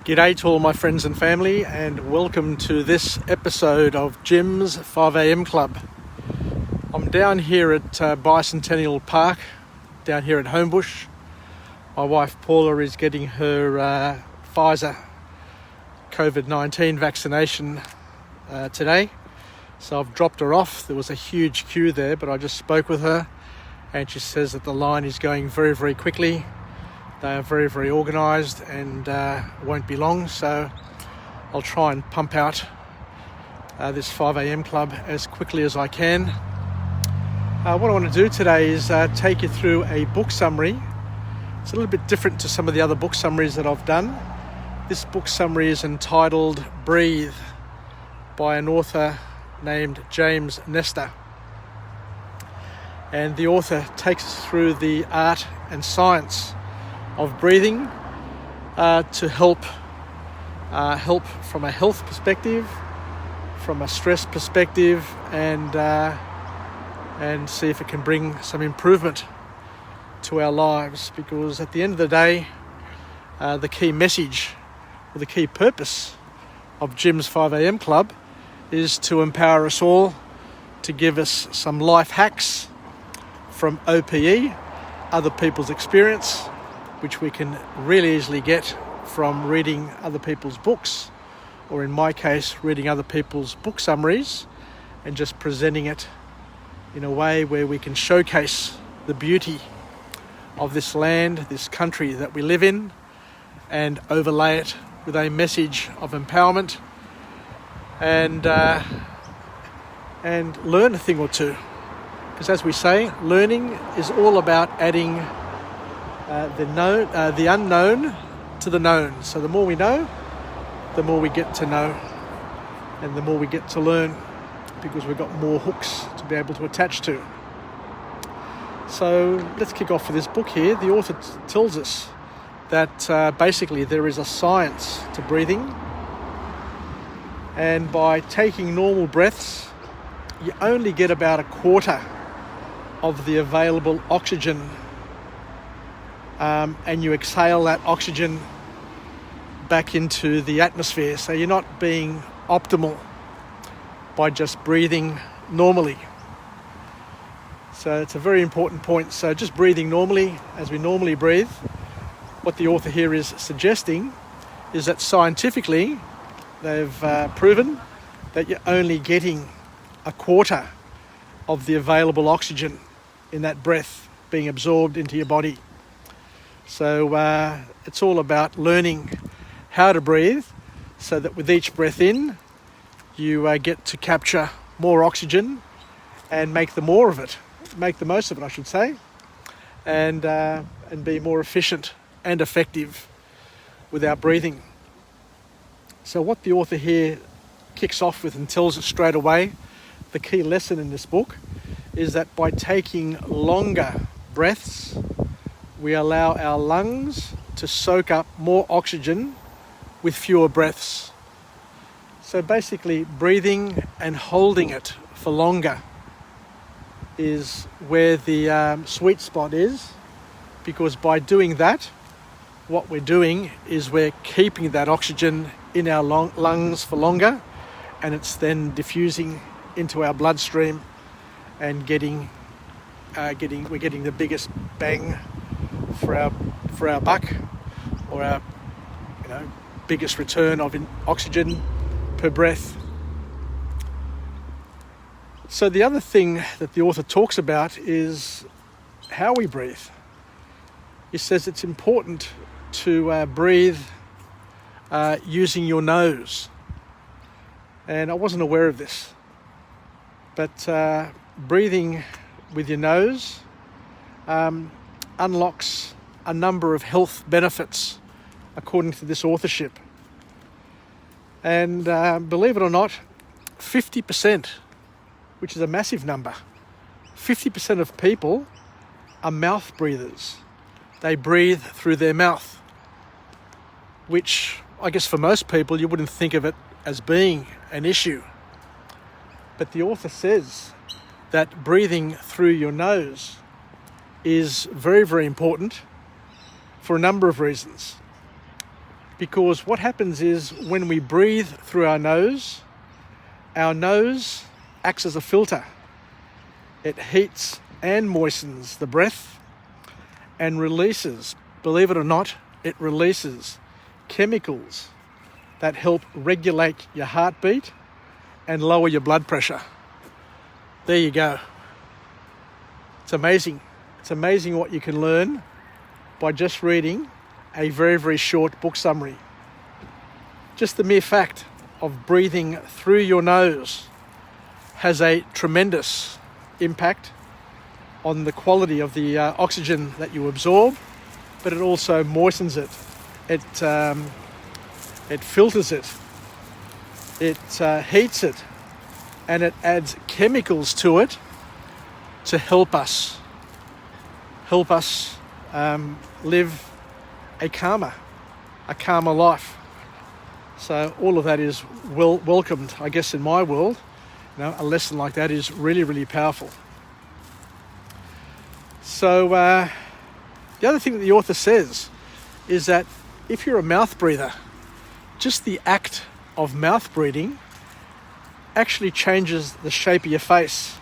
G'day to all my friends and family, and welcome to this episode of Jim's 5am Club. I'm down here at Bicentennial Park, down here at Homebush. My wife Paula is getting her Pfizer COVID-19 vaccination today. So I've dropped her off. There was a huge queue there, but I just spoke with her and she says that the line is going very, very quickly. They are very, very organised and won't be long, so I'll try and pump out this 5am club as quickly as I can. What I want to do today is take you through a book summary. It's a little bit different to some of the other book summaries that I've done. This book summary is entitled Breathe by an author named James Nestor. And the author takes us through the art and science of breathing to help from a health perspective, from a stress perspective, and see if it can bring some improvement to our lives. Because at the end of the day, the key message or the key purpose of Jim's 5am Club is to empower us all, to give us some life hacks from OPE, other people's experience, which we can really easily get from reading other people's books, or in my case, reading other people's book summaries and just presenting it in a way where we can showcase the beauty of this land, this country that we live in, and overlay it with a message of empowerment and learn a thing or two. Because as we say, learning is all about adding the unknown to the known. So the more we know, the more we get to know, and the more we get to learn, because we've got more hooks to be able to attach to. So let's kick off with this book here. The author tells us that basically there is a science to breathing, and by taking normal breaths, you only get about a quarter of the available oxygen, and you exhale that oxygen back into the atmosphere. So you're not being optimal by just breathing normally. So it's a very important point. So just breathing normally, as we normally breathe, what the author here is suggesting is that scientifically they've proven that you're only getting a quarter of the available oxygen in that breath being absorbed into your body. So it's all about learning how to breathe so that with each breath in, you get to capture more oxygen and make the most of it, I should say, and be more efficient and effective with our breathing. So what the author here kicks off with and tells us straight away, the key lesson in this book, is that by taking longer breaths, we allow our lungs to soak up more oxygen with fewer breaths. So basically, breathing and holding it for longer is where the sweet spot is, because by doing that, what we're doing is we're keeping that oxygen in our lungs for longer, and it's then diffusing into our bloodstream and we're getting the biggest bang for our buck, or our biggest return of oxygen per breath. So the other thing that the author talks about is how we breathe. He says it's important to breathe using your nose. And I wasn't aware of this, but breathing with your nose unlocks a number of health benefits according to this authorship. And believe it or not, 50%, which is a massive number, 50% of people are mouth breathers. They breathe through their mouth, which I guess for most people you wouldn't think of it as being an issue. But the author says that breathing through your nose is very, very important for a number of reasons. Because what happens is when we breathe through our nose acts as a filter. It heats and moistens the breath and releases, believe it or not, it releases chemicals that help regulate your heartbeat and lower your blood pressure. There you go. It's amazing. It's amazing what you can learn by just reading a very, very short book summary. Just the mere fact of breathing through your nose has a tremendous impact on the quality of the oxygen that you absorb, but it also moistens it. It filters it. It heats it, and it adds chemicals to it to help us live a calmer life. So all of that is welcomed, I guess, in my world. A lesson like that is really, really powerful. So the other thing that the author says is that if you're a mouth breather, just the act of mouth breathing actually changes the shape of your face.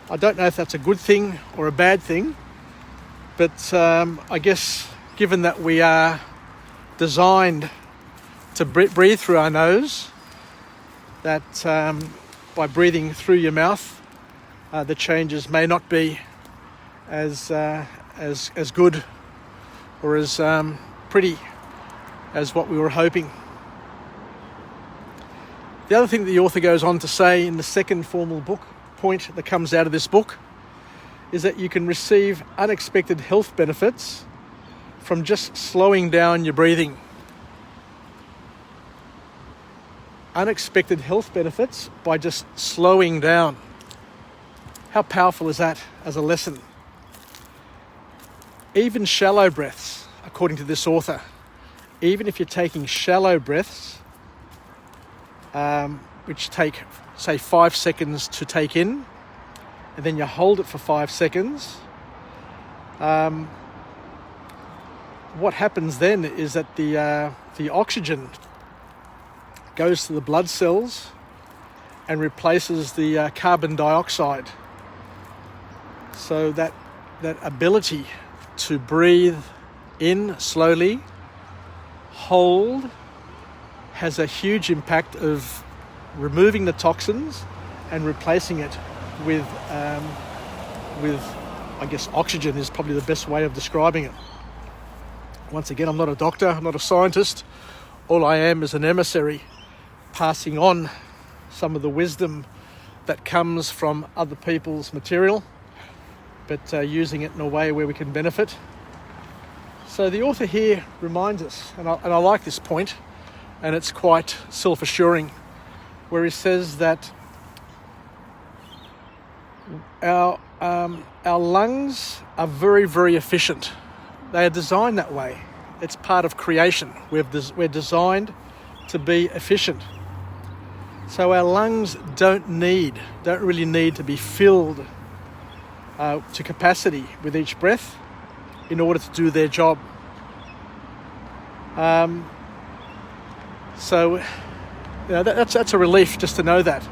I don't know if that's a good thing or a bad thing, but I guess given that we are designed to breathe through our nose, that by breathing through your mouth, the changes may not be as good or as pretty as what we were hoping. The other thing that the author goes on to say in the second formal book point that comes out of this book is that you can receive unexpected health benefits from just slowing down your breathing. Unexpected health benefits by just slowing down. How powerful is that as a lesson? Even shallow breaths, according to this author, even if you're taking shallow breaths, which take, say, 5 seconds to take in, and then you hold it for 5 seconds, what happens then is that the oxygen goes to the blood cells and replaces the carbon dioxide. So that ability to breathe in slowly, hold, has a huge impact of removing the toxins and replacing it with I guess oxygen is probably the best way of describing it. Once again, I'm not a doctor, I'm not a scientist. All I am is an emissary passing on some of the wisdom that comes from other people's material, but using it in a way where we can benefit. So the author here reminds us, and I like this point, and it's quite self-assuring, where he says that our lungs are very, very efficient. They are designed that way. It's part of creation. We're designed to be efficient. So our lungs don't really need to be filled to capacity with each breath in order to do their job. So that's a relief just to know that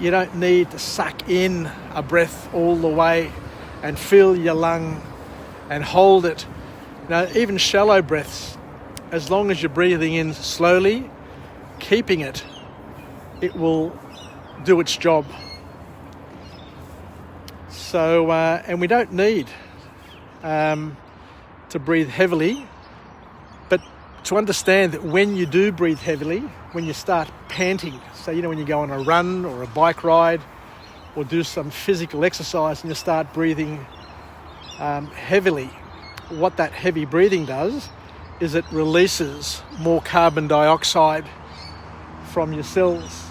you don't need to suck in a breath all the way and fill your lung and hold it. Even shallow breaths, as long as you're breathing in slowly, keeping it, it will do its job. So, and we don't need to breathe heavily, but to understand that when you do breathe heavily, when you start panting, so when you go on a run or a bike ride or do some physical exercise and you start breathing heavily, what that heavy breathing does is it releases more carbon dioxide from your cells.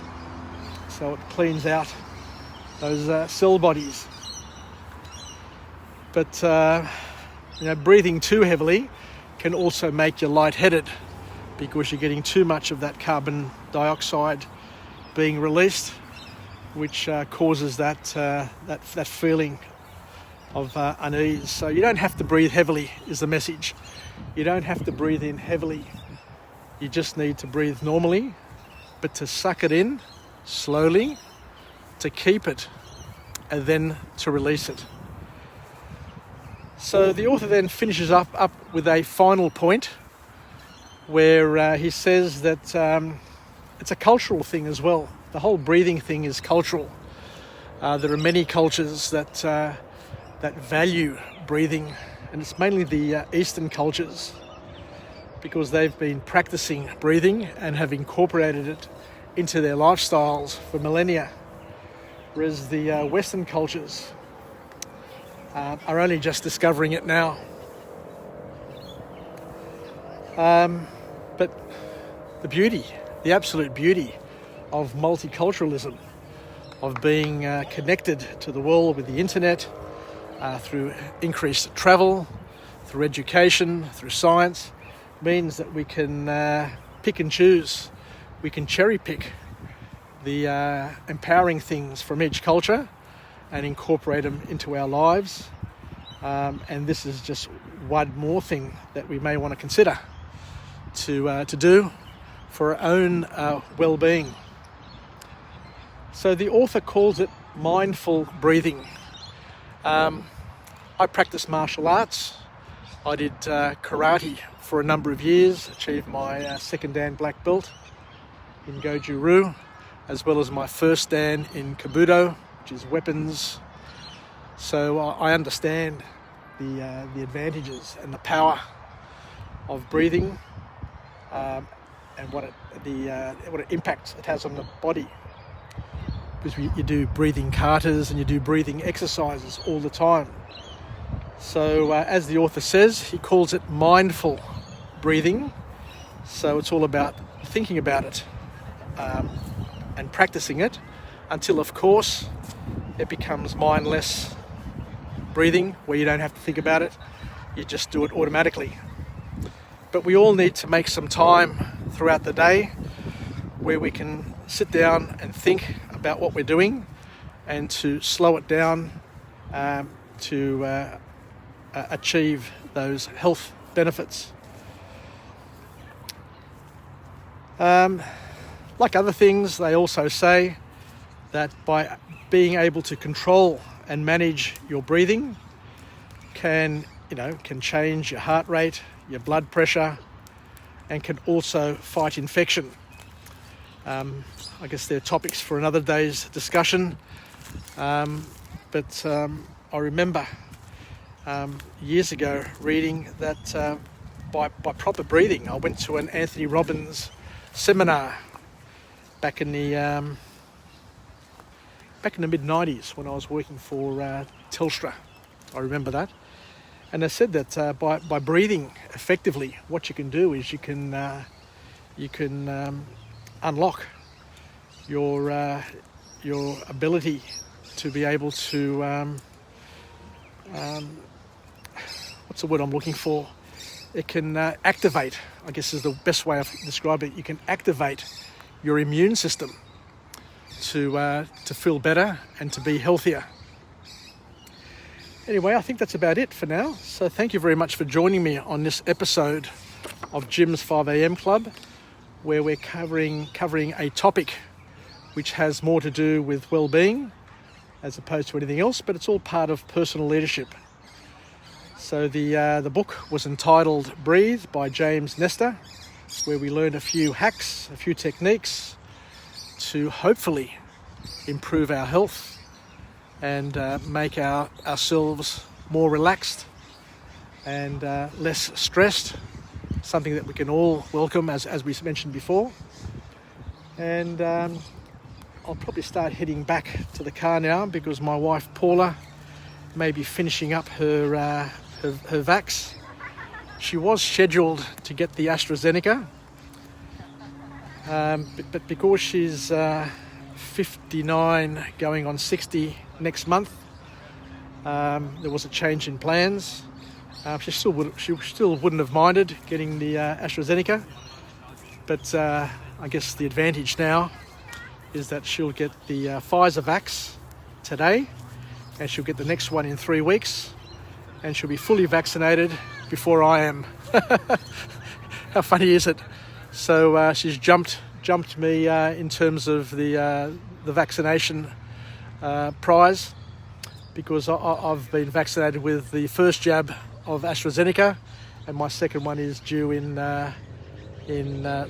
So it cleans out those cell bodies. But breathing too heavily can also make you lightheaded because you're getting too much of that carbon dioxide being released, which causes that feeling of unease. So you don't have to breathe heavily is the message. You don't have to breathe in heavily You just need to breathe normally, but to suck it in slowly, to keep it, and then to release it. So the author then finishes up with a final point where he says that it's a cultural thing as well. The whole breathing thing is cultural. There are many cultures that value breathing, and it's mainly the Eastern cultures, because they've been practicing breathing and have incorporated it into their lifestyles for millennia, whereas the Western cultures are only just discovering it now. But the absolute beauty of multiculturalism, of being connected to the world with the internet, through increased travel, through education, through science, means that we can pick and choose. We can cherry pick the empowering things from each culture and incorporate them into our lives. And this is just one more thing that we may want to consider to do for our own well-being. So the author calls it mindful breathing. I practice martial arts. I did karate for a number of years, achieved my second Dan black belt in Goju-Ryu, as well as my first Dan in Kabuto, which is weapons. So I understand the advantages and the power of breathing, and what impact it has on the body. Because you do breathing katas and you do breathing exercises all the time. So as the author says, he calls it mindful breathing. So it's all about thinking about it and practicing it until, of course, it becomes mindless breathing, where you don't have to think about it. You just do it automatically. But we all need to make some time throughout the day where we can sit down and think about what we're doing and to slow it down to achieve those health benefits. Like other things, they also say that by being able to control and manage your breathing can change your heart rate, your blood pressure, and can also fight infection. I guess they're topics for another day's discussion. But I remember years ago reading that by proper breathing, I went to an Anthony Robbins seminar back in the mid-90s when I was working for Telstra. I remember that. And they said that by breathing effectively, what you can do is you can unlock your ability to be able to what's the word I'm looking for? It can activate, I guess is the best way of describing it. You can activate your immune system to feel better and to be healthier. Anyway, I think that's about it for now. So thank you very much for joining me on this episode of Jim's 5am Club, where we're covering a topic which has more to do with well-being as opposed to anything else, but it's all part of personal leadership. So the book was entitled Breathe by James Nestor, where we learned a few hacks, a few techniques to hopefully improve our health and make ourselves more relaxed and less stressed, something that we can all welcome, as we mentioned before. And I'll probably start heading back to the car now because my wife Paula may be finishing up her vax. She was scheduled to get the AstraZeneca, but because she's 59 going on 60 next month, there was a change in plans. She still wouldn't have minded getting the AstraZeneca, but I guess the advantage now is that she'll get the Pfizer vax today, and she'll get the next one in 3 weeks, and she'll be fully vaccinated before I am. How funny is it? So she's jumped me in terms of the vaccination prize, because I've been vaccinated with the first jab of AstraZeneca, and my second one is due in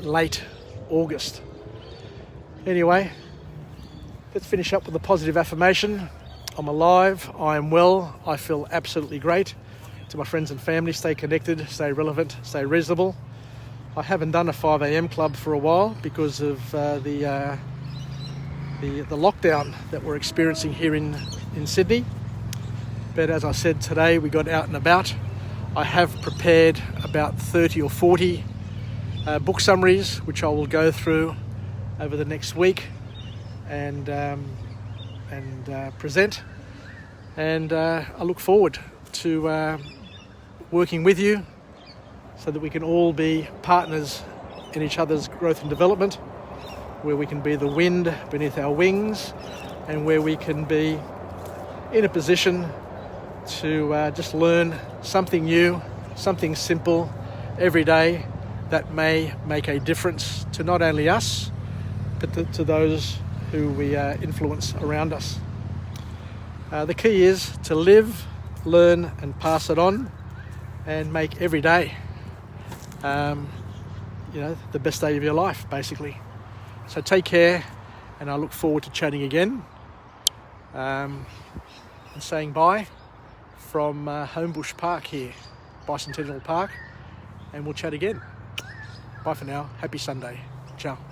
late August. Anyway, let's finish up with a positive affirmation. I'm alive, I am well, I feel absolutely great. To my friends and family, stay connected, stay relevant, stay reasonable. I haven't done a 5 a.m. club for a while because of the lockdown that we're experiencing here in Sydney. But as I said, today we got out and about. I have prepared about 30 or 40 book summaries, which I will go through over the next week and present. And I look forward to working with you so that we can all be partners in each other's growth and development, where we can be the wind beneath our wings, and where we can be in a position to just learn something new, something simple every day that may make a difference to not only us, but to those who we influence around us. The key is to live, learn and pass it on, and make every day the best day of your life, basically. So take care, and I look forward to chatting again and saying bye from Homebush Park here, Bicentennial Park, and we'll chat again. Bye for now. Happy Sunday. Ciao.